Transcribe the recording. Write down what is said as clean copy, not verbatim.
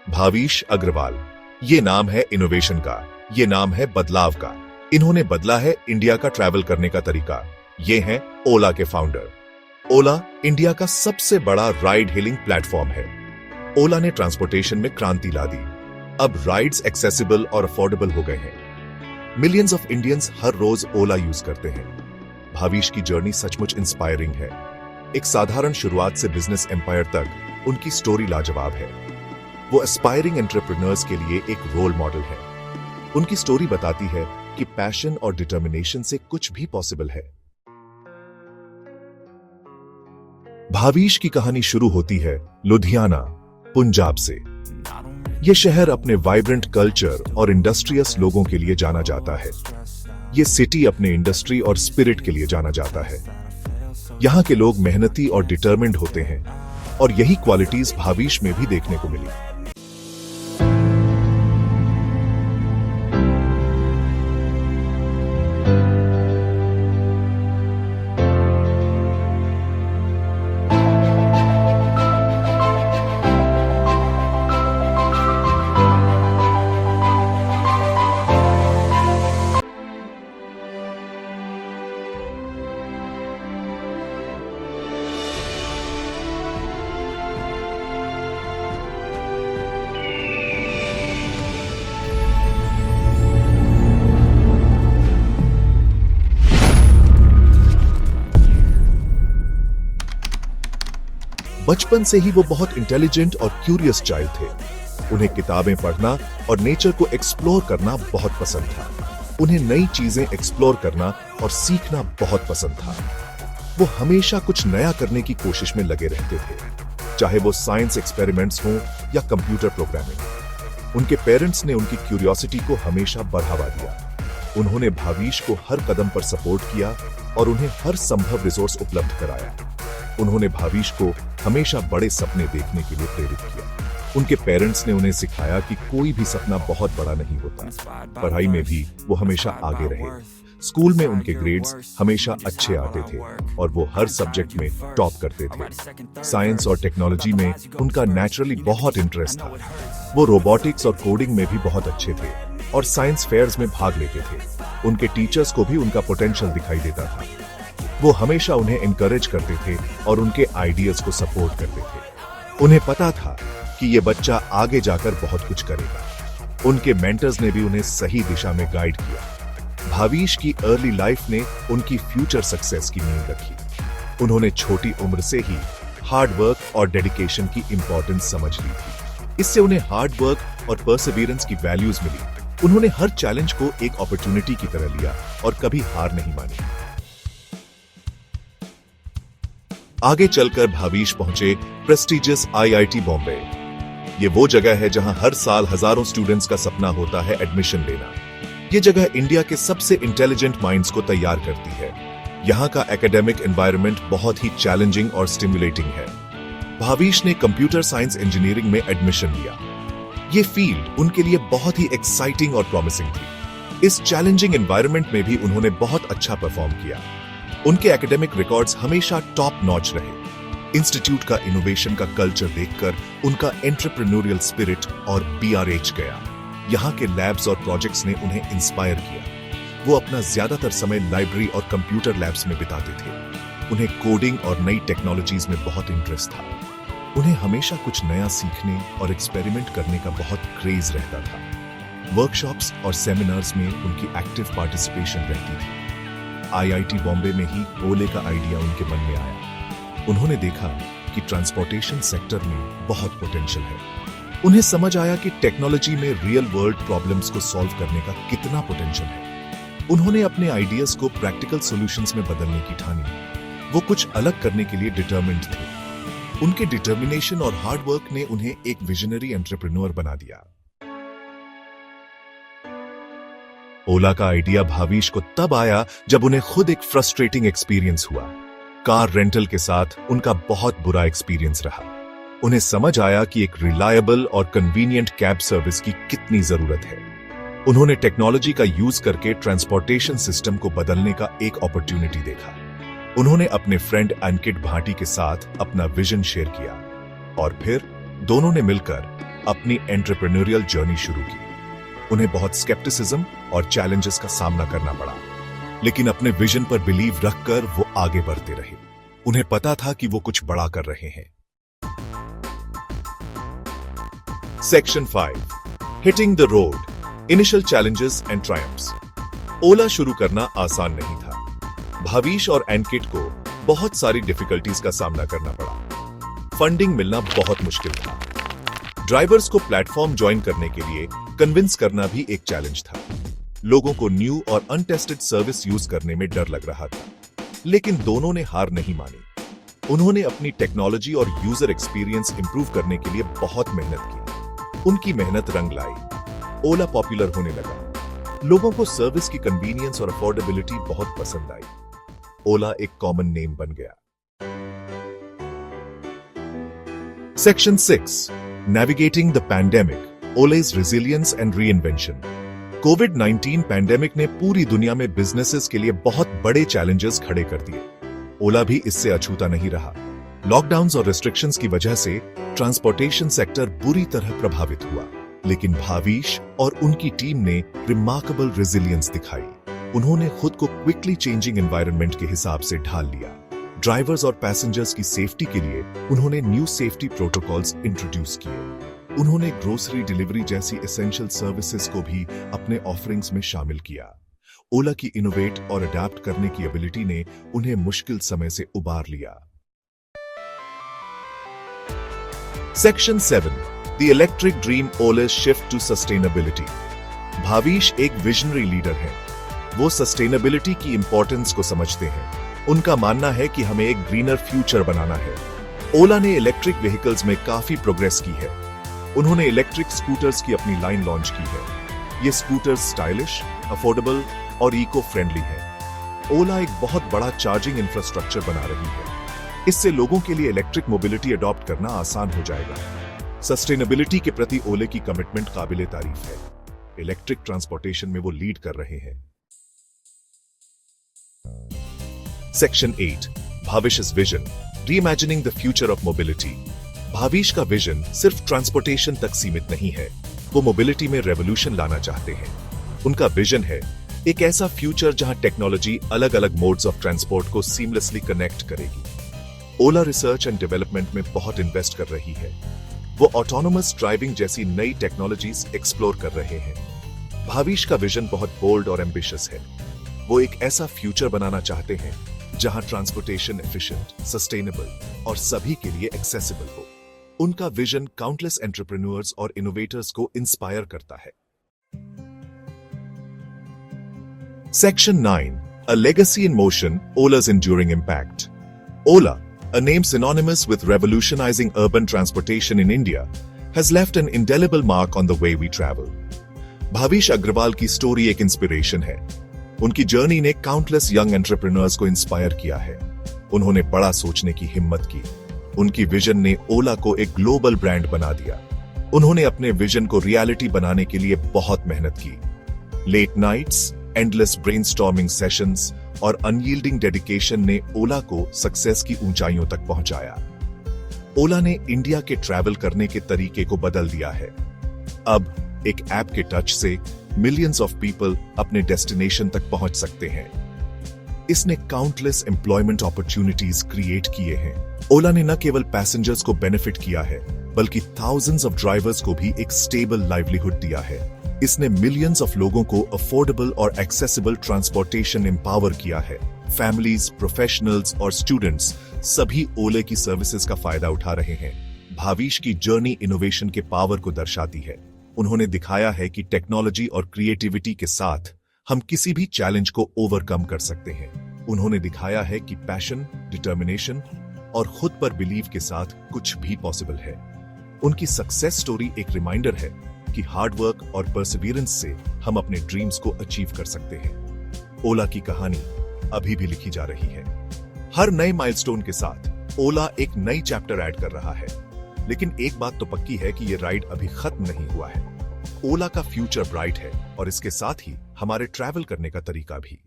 भाविश अग्रवाल, ये नाम है इनोवेशन का, ये नाम है बदलाव का। इन्होंने बदला है इंडिया का ट्रैवल करने का तरीका। ये हैं ओला के फाउंडर। ओला इंडिया का सबसे बड़ा राइड हेलिंग प्लेटफॉर्म है। ओला ने ट्रांसपोर्टेशन में क्रांति ला दी। अब राइड्स एक्सेसिबल और अफोर्डेबल हो गए हैं। मिलियंस ऑफ इंडियंस हर रोज ओला यूज करते हैं। भाविश की जर्नी सचमुच इंस्पायरिंग है। एक साधारण शुरुआत से बिजनेस एम्पायर तक उनकी स्टोरी लाजवाब है। वो एस्पायरिंग एंटरप्रेन्योर्स के लिए एक रोल मॉडल है। उनकी स्टोरी बताती है कि पैशन और डिटर्मिनेशन से कुछ भी पॉसिबल है। भाविश की कहानी शुरू होती है लुधियाना, पंजाब से। यह शहर अपने वाइब्रेंट कल्चर और इंडस्ट्रियस लोगों के लिए जाना जाता है। यह सिटी अपने इंडस्ट्री और स्पिरिट के लिए जाना जाता है। यहां के लोग मेहनती और डिटर्मिन्ड होते हैं और यही क्वालिटीज भाविश में भी देखने को मिली। बचपन से ही वो बहुत इंटेलिजेंट और क्यूरियस चाइल्ड थे। उन्हें किताबें पढ़ना और नेचर को एक्सप्लोर करना बहुत पसंद था। उन्हें नई चीजें एक्सप्लोर करना और सीखना बहुत पसंद था। वो हमेशा कुछ नया करने की कोशिश में लगे रहते थे, चाहे वो साइंस एक्सपेरिमेंट्स हों या कंप्यूटर प्रोग्रामिंग। उनके पेरेंट्स ने उनकी क्यूरियोसिटी को हमेशा बढ़ावा दिया। उन्होंने भाविश को हर कदम पर सपोर्ट किया और उन्हें हर संभव रिसोर्स उपलब्ध कराया। उन्होंने भाविश को हमेशा बड़े सपने देखने के लिए प्रेरित किया। उनके पेरेंट्स ने उन्हें सिखाया कि कोई भी सपना बहुत बड़ा नहीं होता। पढ़ाई में भी वो हमेशा आगे रहे। स्कूल में उनके ग्रेड्स हमेशा अच्छे आते थे और वो हर सब्जेक्ट में टॉप करते थे। साइंस और टेक्नोलॉजी में उनका नेचुरली बहुत इंटरेस्ट था। वो रोबोटिक्स और कोडिंग में भी बहुत अच्छे थे और साइंस फेयर्स में भाग लेते थे। उनके टीचर्स को भी उनका पोटेंशियल दिखाई देता था। वो हमेशा उन्हें एनकरेज करते थे और उनके आइडियाज को सपोर्ट करते थे। उन्हें पता था कि ये बच्चा आगे जाकर बहुत कुछ करेगा। उनके मेंटर्स ने भी उन्हें सही दिशा में गाइड किया। भाविश की अर्ली लाइफ ने उनकी फ्यूचर सक्सेस की नींव रखी। उन्होंने छोटी उम्र से ही हार्ड वर्क और डेडिकेशन की इंपॉर्टेंस समझ ली थी। इससे उन्हें हार्ड वर्क और परसिवियरेंस की वैल्यूज मिली। उन्होंने हर चैलेंज को एक अपॉर्चुनिटी की तरह लिया और कभी हार नहीं मानी। आगे चलकर भाविश पहुंचे प्रेस्टिजियस आईआईटी बॉम्बे। ये वो जगह है जहां हर साल हजारों स्टूडेंट्स का सपना होता है एडमिशन लेना। ये जगह इंडिया के सबसे इंटेलिजेंट माइंड्स को तैयार करती है। यहाँ का एकेडमिक एनवायरनमेंट बहुत ही चैलेंजिंग और स्टिमुलेटिंग है। भाविश ने कंप्यूटर साइंस इंजीनियरिंग में एडमिशन लिया। ये फील्ड उनके लिए बहुत ही एक्साइटिंग और प्रॉमिसिंग थी। इस चैलेंजिंग एनवायरनमेंट में भी उन्होंने बहुत अच्छा परफॉर्म किया। उनके एकेडमिक रिकॉर्ड्स हमेशा टॉप नॉच रहे। इंस्टीट्यूट का इनोवेशन का कल्चर देखकर उनका एंटरप्रेन्योरियल स्पिरिट और बीआरएच गया। यहाँ के लैब्स और प्रोजेक्ट्स ने उन्हें इंस्पायर किया। वो अपना ज्यादातर समय लाइब्रेरी और कंप्यूटर लैब्स में बिताते थे। उन्हें कोडिंग और नई टेक्नोलॉजीज में बहुत इंटरेस्ट था। उन्हें हमेशा कुछ नया सीखने और एक्सपेरिमेंट करने का बहुत क्रेज रहता था। वर्कशॉप्स और सेमिनार्स में उनकी एक्टिव पार्टिसिपेशन रहती थी। आईआईटी बॉम्बे में ही ओले का आइडिया उनके मन में आया। उन्होंने देखा कि ट्रांसपोर्टेशन सेक्टर में बहुत पोटेंशियल है। उन्हें समझ आया कि टेक्नोलॉजी में रियल वर्ल्ड प्रॉब्लम्स को सॉल्व करने का कितना पोटेंशियल है। उन्होंने अपने आइडियाज को प्रैक्टिकल सॉल्यूशंस में बदलने की ठानी। वो कुछ अलग करने के लिए डिटरमिन्ड थे। उनके डिटर्मिनेशन और हार्ड वर्क ने उन्हें एक विजनरी एंटरप्रेन्योर बना दिया। ओला का आइडिया भाविश को तब आया जब उन्हें खुद एक फ्रस्ट्रेटिंग एक्सपीरियंस हुआ। कार रेंटल के साथ उनका बहुत बुरा एक्सपीरियंस रहा। उन्हें समझ आया कि एक रिलायबल और कन्वीनियंट कैब सर्विस की कितनी जरूरत है। उन्होंने टेक्नोलॉजी का यूज करके ट्रांसपोर्टेशन सिस्टम को बदलने का एक अपॉर्चुनिटी देखा। उन्होंने अपने फ्रेंड अंकित भाटी के साथ अपना विजन शेयर किया और फिर दोनों ने मिलकर अपनी एंटरप्रेन्योरियल जर्नी शुरू की। उन्हें बहुत स्केप्टिसिज्म और चैलेंजेस का सामना करना पड़ा, लेकिन अपने विजन पर बिलीव रखकर वो आगे बढ़ते रहे। उन्हें पता था कि वो कुछ बड़ा कर रहे हैं। Section 5, hitting the road, initial challenges and triumphs. Ola शुरू करना आसान नहीं था। भाविश और एनकिट को बहुत सारी डिफिकल्टीज का सामना करना पड़ा। फंडिंग मिलना बहुत मुश्किल था। ड्राइवर्स को प्लेटफॉर्म ज्वाइन करने के लिए कन्विंस करना भी एक चैलेंज था। लोगों को न्यू और अनटेस्टेड सर्विस यूज करने में डर लग रहा था, लेकिन दोनों ने हार नहीं मानी। उन्होंने अपनी टेक्नोलॉजी और यूजर एक्सपीरियंस इंप्रूव करने के लिए बहुत मेहनत की। उनकी मेहनत रंग लाई। ओला पॉपुलर होने लगा। लोगों को सर्विस की कन्वीनियंस और अफोर्डेबिलिटी बहुत पसंद आई। ओला एक कॉमन नेम बन गया। Section 6, navigating the pandemic, Ola's resilience and reinvention। कोविड-19 पैंडेमिक ने पूरी दुनिया में बिजनेसेस के लिए बहुत बड़े चैलेंजेस खड़े कर दिए। ओला भी इससे अछूता नहीं रहा। लॉकडाउन्स और रेस्ट्रिक्शंस की वजह से ट्रांसपोर्टेशन सेक्टर बुरी तरह प्रभावित हुआ, लेकिन भाविश और उनकी टीम ने रिमार्केबल रेजिलियंस दिखाई। उन्होंने खुद को क्विकली चेंजिंग एनवायरनमेंट के हिसाब से ढाल लिया। ड्राइवर्स और पैसेंजर्स की सेफ्टी के लिए उन्होंने न्यू सेफ्टी प्रोटोकॉल्स इंट्रोड्यूस किए। उन्होंने ग्रोसरी डिलीवरी जैसी एसेंशियल सर्विसेज को भी अपने ऑफरिंग्स में शामिल किया। ओला की इनोवेट और अडैप्ट करने की एबिलिटी ने उन्हें मुश्किल समय से उबार लिया। Section 7, the electric dream, Ola's shift to sustainability. Bhavish एक विजनरी लीडर है। वो सस्टेनेबिलिटी की इंपॉर्टेंस को समझते हैं। उनका मानना है कि हमें एक ग्रीनर फ्यूचर बनाना है। ओला ने इलेक्ट्रिक व्हीकल्स में काफी प्रोग्रेस की है। उन्होंने इलेक्ट्रिक स्कूटर्स की अपनी लाइन लॉन्च की है। ये स्कूटर्स स्टाइलिश, अफोर्डेबल और इको फ्रेंडली है। ओला एक बहुत बड़ा चार्जिंग इंफ्रास्ट्रक्चर बना रही है। इससे लोगों के लिए इलेक्ट्रिक मोबिलिटी अडॉप्ट करना आसान हो जाएगा। सस्टेनेबिलिटी के प्रति ओले की कमिटमेंट काबिले तारीफ है। इलेक्ट्रिक ट्रांसपोर्टेशन में वो लीड कर रहे हैं। Section 8, Bhavish's vision, reimagining the future of mobility. Bhavish का विजन सिर्फ ट्रांसपोर्टेशन तक सीमित नहीं है। वो मोबिलिटी में रेवोल्यूशन लाना चाहते हैं। उनका विजन है एक ऐसा फ्यूचर जहां टेक्नोलॉजी अलग अलग मोड्स ऑफ ट्रांसपोर्ट को सीमलेसली कनेक्ट करेगी। ओला रिसर्च एंड डेवलपमेंट में बहुत इन्वेस्ट कर रही है। वो ऑटोनोमस ड्राइविंग जैसी नई टेक्नोलॉजीज एक्सप्लोर कर रहे हैं। भाविश का विजन बहुत बोल्ड और एम्बिशियस है। वो एक ऐसा फ्यूचर बनाना चाहते हैं जहां ट्रांसपोर्टेशन एफिशिएंट, सस्टेनेबल और सभी के लिए एक्सेसिबल हो। उनका विजन काउंटलेस एंटरप्रेन्योर्स और इनोवेटर्स को इंस्पायर करता है। Section 9, A legacy in motion, Ola's enduring impact. Ola, a name synonymous with revolutionizing urban transportation in India, has left an indelible mark on the way we travel. Bhavish Agarwal की story एक inspiration है। उनकी journey ने countless young entrepreneurs को inspire किया है। उन्होंने बड़ा सोचने की हिम्मत की। उनकी विजन ने ओला को एक ग्लोबल ब्रांड बना दिया। उन्होंने अपने विजन को रियलिटी बनाने के लिए बहुत मेहनत की। Late nights, endless brainstorming sessions और अनयील्डिंग डेडिकेशन ने ओला को सक्सेस की ऊंचाइयों तक पहुंचाया। ओला ने इंडिया के ट्रैवल करने के तरीके को बदल दिया है। अब एक ऐप के टच से मिलियंस ऑफ पीपल अपने डेस्टिनेशन तक पहुंच सकते हैं। इसने काउंटलेस एम्प्लॉयमेंट अपॉर्चुनिटीज क्रिएट किए हैं। ओला ने न केवल पैसेंजर्स को बेनिफिट किया है, बल्कि थाउजेंड्स ऑफ ड्राइवर्स को भी एक स्टेबल लाइवलीहुड दिया है। इसने मिलियंस ऑफ लोगों को अफोर्डेबल और एक्सेसिबल ट्रांसपोर्टेशन एम्पावर किया है। फैमिलीज, प्रोफेशनल्स और स्टूडेंट्स सभी ओले की सर्विसेज का फायदा उठा रहे हैं। भाविश की जर्नी इनोवेशन के पावर को दर्शाती है। उन्होंने दिखाया है कि टेक्नोलॉजी और क्रिएटिविटी के साथ हम किसी भी चैलेंज को ओवरकम कर सकते हैं। उन्होंने दिखाया है कि पैशन, डिटर्मिनेशन और खुद पर बिलीव के साथ कुछ भी पॉसिबल है। उनकी सक्सेस स्टोरी एक रिमाइंडर है कि हार्ड वर्क और परसिवियरेंस से हम अपने ड्रीम्स को अचीव कर सकते हैं। ओला की कहानी अभी भी लिखी जा रही है। हर नए माइलस्टोन के साथ ओला एक नई चैप्टर ऐड कर रहा है। लेकिन एक बात तो पक्की है कि ये राइड अभी खत्म नहीं हुआ है। ओला का फ्यूचर ब्राइट है और इसके साथ ही हमारे ट्रैवल करने का तरीका भी।